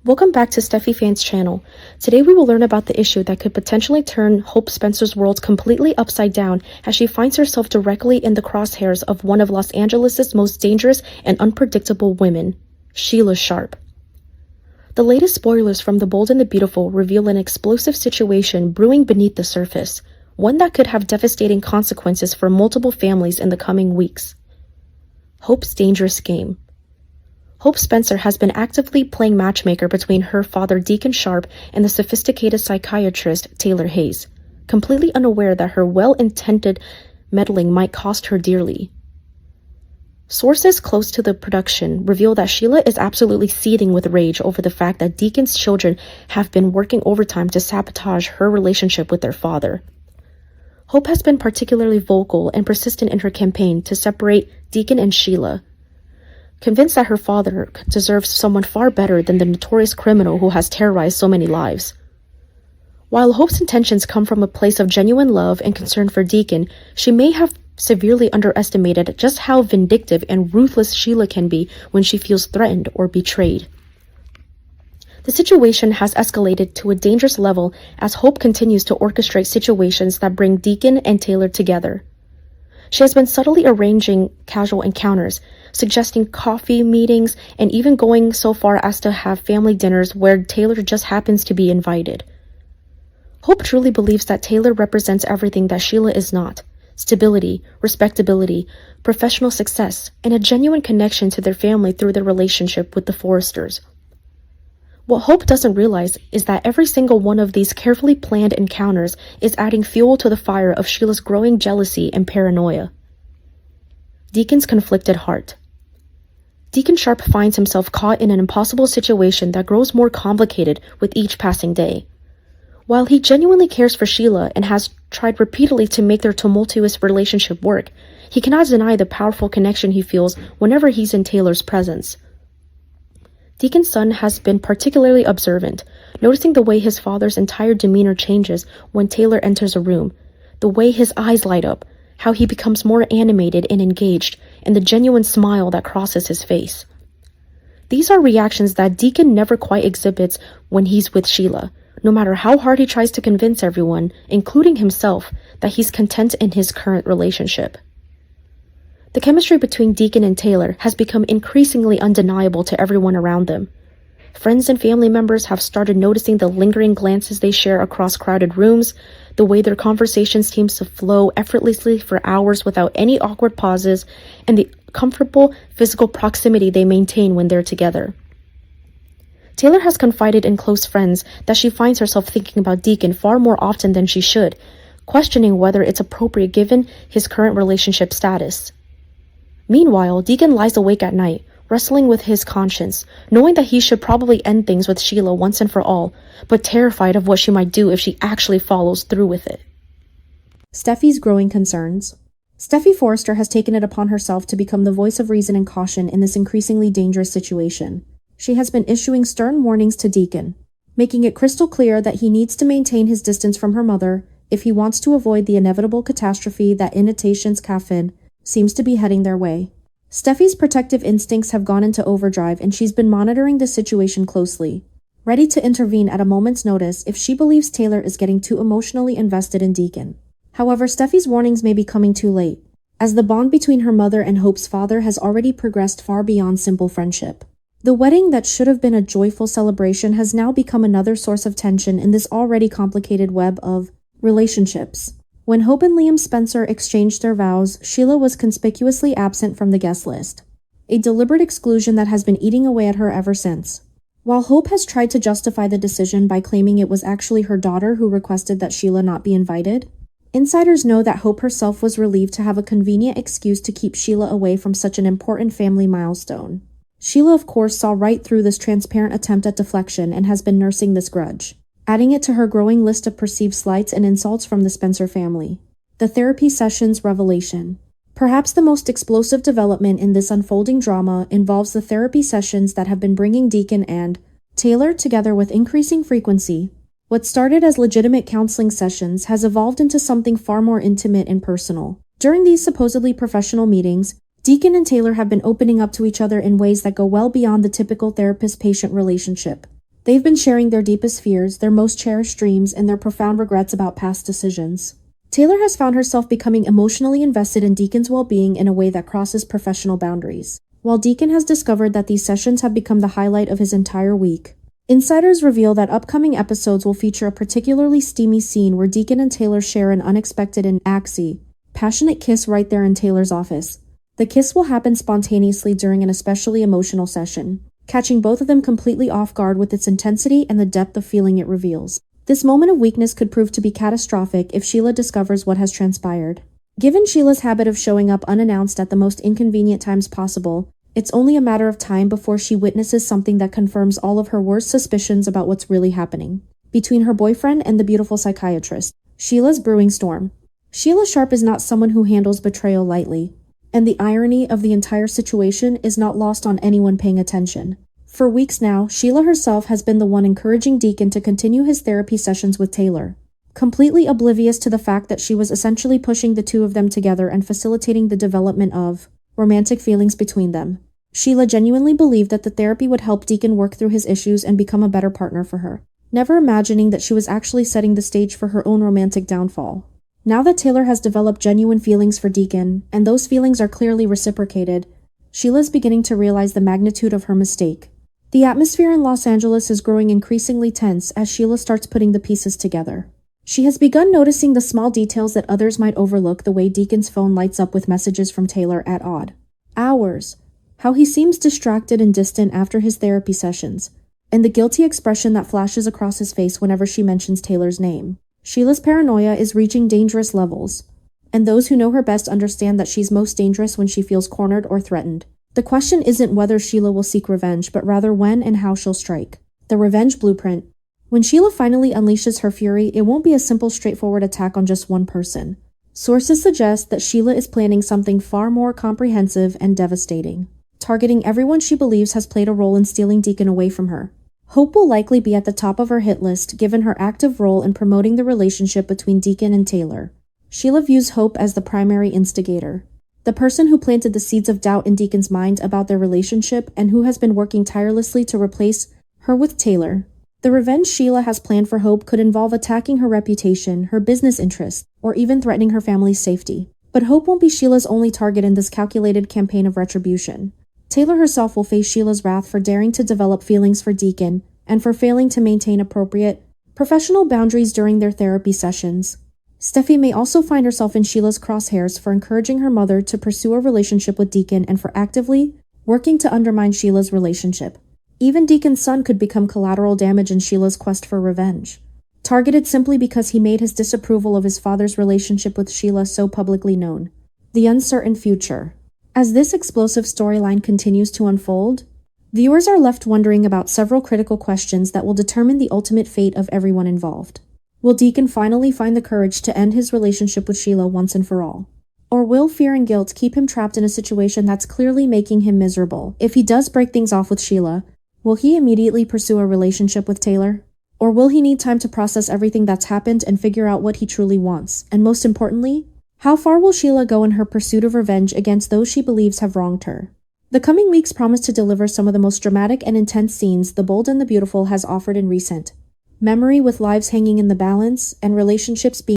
Welcome back to Steffy Fan's channel. Today we will learn about the issue that could potentially turn Hope Spencer's world completely upside down as she finds herself directly in the crosshairs of one of Los Angeles' most dangerous and unpredictable women, Sheila Sharp. The latest spoilers from The Bold and the Beautiful reveal an explosive situation brewing beneath the surface, one that could have devastating consequences for multiple families in the coming weeks. Hope's dangerous game. Hope Spencer has been actively playing matchmaker between her father Deacon Sharp and the sophisticated psychiatrist Taylor Hayes, completely unaware that her well-intended meddling might cost her dearly. Sources close to the production reveal that Sheila is absolutely seething with rage over the fact that Deacon's children have been working overtime to sabotage her relationship with their father. Hope has been particularly vocal and persistent in her campaign to separate Deacon and Sheila, convinced that her father deserves someone far better than the notorious criminal who has terrorized so many lives. While Hope's intentions come from a place of genuine love and concern for Deacon, she may have severely underestimated just how vindictive and ruthless Sheila can be when she feels threatened or betrayed. The situation has escalated to a dangerous level as Hope continues to orchestrate situations that bring Deacon and Taylor together. She has been subtly arranging casual encounters, suggesting coffee meetings, and even going so far as to have family dinners where Taylor just happens to be invited. Hope truly believes that Taylor represents everything that Sheila is not: stability, respectability, professional success, and a genuine connection to their family through their relationship with the Forresters. What Hope doesn't realize is that every single one of these carefully planned encounters is adding fuel to the fire of Sheila's growing jealousy and paranoia. Deacon's conflicted heart. Deacon Sharp finds himself caught in an impossible situation that grows more complicated with each passing day. While he genuinely cares for Sheila and has tried repeatedly to make their tumultuous relationship work, he cannot deny the powerful connection he feels whenever he's in Taylor's presence. Deacon's son has been particularly observant, noticing the way his father's entire demeanor changes when Taylor enters a room, the way his eyes light up, how he becomes more animated and engaged, and the genuine smile that crosses his face. These are reactions that Deacon never quite exhibits when he's with Sheila, no matter how hard he tries to convince everyone, including himself, that he's content in his current relationship. The chemistry between Deacon and Taylor has become increasingly undeniable to everyone around them. Friends and family members have started noticing the lingering glances they share across crowded rooms, the way their conversations seem to flow effortlessly for hours without any awkward pauses, and the comfortable physical proximity they maintain when they're together. Taylor has confided in close friends that she finds herself thinking about Deacon far more often than she should, questioning whether it's appropriate given his current relationship status. Meanwhile, Deacon lies awake at night, wrestling with his conscience, knowing that he should probably end things with Sheila once and for all, but terrified of what she might do if she actually follows through with it. Steffy's growing concerns. Steffy Forrester has taken it upon herself to become the voice of reason and caution in this increasingly dangerous situation. She has been issuing stern warnings to Deacon, making it crystal clear that he needs to maintain his distance from her mother if he wants to avoid the inevitable catastrophe that Innotation's coffin seems to be heading their way. Steffy's protective instincts have gone into overdrive, and she's been monitoring the situation closely, ready to intervene at a moment's notice if she believes Taylor is getting too emotionally invested in Deacon. However, Steffy's warnings may be coming too late, as the bond between her mother and Hope's father has already progressed far beyond simple friendship. The wedding that should have been a joyful celebration has now become another source of tension in this already complicated web of relationships. When Hope and Liam Spencer exchanged their vows, Sheila was conspicuously absent from the guest list, a deliberate exclusion that has been eating away at her ever since. While Hope has tried to justify the decision by claiming it was actually her daughter who requested that Sheila not be invited, insiders know that Hope herself was relieved to have a convenient excuse to keep Sheila away from such an important family milestone. Sheila, of course, saw right through this transparent attempt at deflection and has been nursing this grudge, adding it to her growing list of perceived slights and insults from the Spencer family. The therapy sessions revelation. Perhaps the most explosive development in this unfolding drama involves the therapy sessions that have been bringing Deacon and Taylor together with increasing frequency. What started as legitimate counseling sessions has evolved into something far more intimate and personal. During these supposedly professional meetings, Deacon and Taylor have been opening up to each other in ways that go well beyond the typical therapist-patient relationship. They've been sharing their deepest fears, their most cherished dreams, and their profound regrets about past decisions. Taylor has found herself becoming emotionally invested in Deacon's well-being in a way that crosses professional boundaries, while Deacon has discovered that these sessions have become the highlight of his entire week. Insiders reveal that upcoming episodes will feature a particularly steamy scene where Deacon and Taylor share an unexpected and passionate kiss right there in Taylor's office. The kiss will happen spontaneously during an especially emotional session, catching both of them completely off guard with its intensity and the depth of feeling it reveals. This moment of weakness could prove to be catastrophic if Sheila discovers what has transpired. Given Sheila's habit of showing up unannounced at the most inconvenient times possible, it's only a matter of time before she witnesses something that confirms all of her worst suspicions about what's really happening. Between her boyfriend and the beautiful psychiatrist, Sheila's brewing storm. Sheila Sharp is not someone who handles betrayal lightly, and the irony of the entire situation is not lost on anyone paying attention. For weeks now, Sheila herself has been the one encouraging Deacon to continue his therapy sessions with Taylor, completely oblivious to the fact that she was essentially pushing the two of them together and facilitating the development of romantic feelings between them. Sheila genuinely believed that the therapy would help Deacon work through his issues and become a better partner for her, never imagining that she was actually setting the stage for her own romantic downfall. Now that Taylor has developed genuine feelings for Deacon, and those feelings are clearly reciprocated, Sheila's beginning to realize the magnitude of her mistake. The atmosphere in Los Angeles is growing increasingly tense as Sheila starts putting the pieces together. She has begun noticing the small details that others might overlook, the way Deacon's phone lights up with messages from Taylor at odd hours, how he seems distracted and distant after his therapy sessions, and the guilty expression that flashes across his face whenever she mentions Taylor's name. Sheila's paranoia is reaching dangerous levels, and those who know her best understand that she's most dangerous when she feels cornered or threatened. The question isn't whether Sheila will seek revenge, but rather when and how she'll strike. The revenge blueprint. When Sheila finally unleashes her fury, it won't be a simple, straightforward attack on just one person. Sources suggest that Sheila is planning something far more comprehensive and devastating, targeting everyone she believes has played a role in stealing Deacon away from her. Hope will likely be at the top of her hit list, given her active role in promoting the relationship between Deacon and Taylor. Sheila views Hope as the primary instigator, the person who planted the seeds of doubt in Deacon's mind about their relationship and who has been working tirelessly to replace her with Taylor. The revenge Sheila has planned for Hope could involve attacking her reputation, her business interests, or even threatening her family's safety. But Hope won't be Sheila's only target in this calculated campaign of retribution. Taylor herself will face Sheila's wrath for daring to develop feelings for Deacon and for failing to maintain appropriate professional boundaries during their therapy sessions. Steffy may also find herself in Sheila's crosshairs for encouraging her mother to pursue a relationship with Deacon and for actively working to undermine Sheila's relationship. Even Deacon's son could become collateral damage in Sheila's quest for revenge, targeted simply because he made his disapproval of his father's relationship with Sheila so publicly known. The uncertain future. As this explosive storyline continues to unfold, viewers are left wondering about several critical questions that will determine the ultimate fate of everyone involved. Will Deacon finally find the courage to end his relationship with Sheila once and for all? Or will fear and guilt keep him trapped in a situation that's clearly making him miserable? If he does break things off with Sheila, will he immediately pursue a relationship with Taylor? Or will he need time to process everything that's happened and figure out what he truly wants? And most importantly, how far will Sheila go in her pursuit of revenge against those she believes have wronged her? The coming weeks promise to deliver some of the most dramatic and intense scenes The Bold and the Beautiful has offered in recent memory, with lives hanging in the balance and relationships being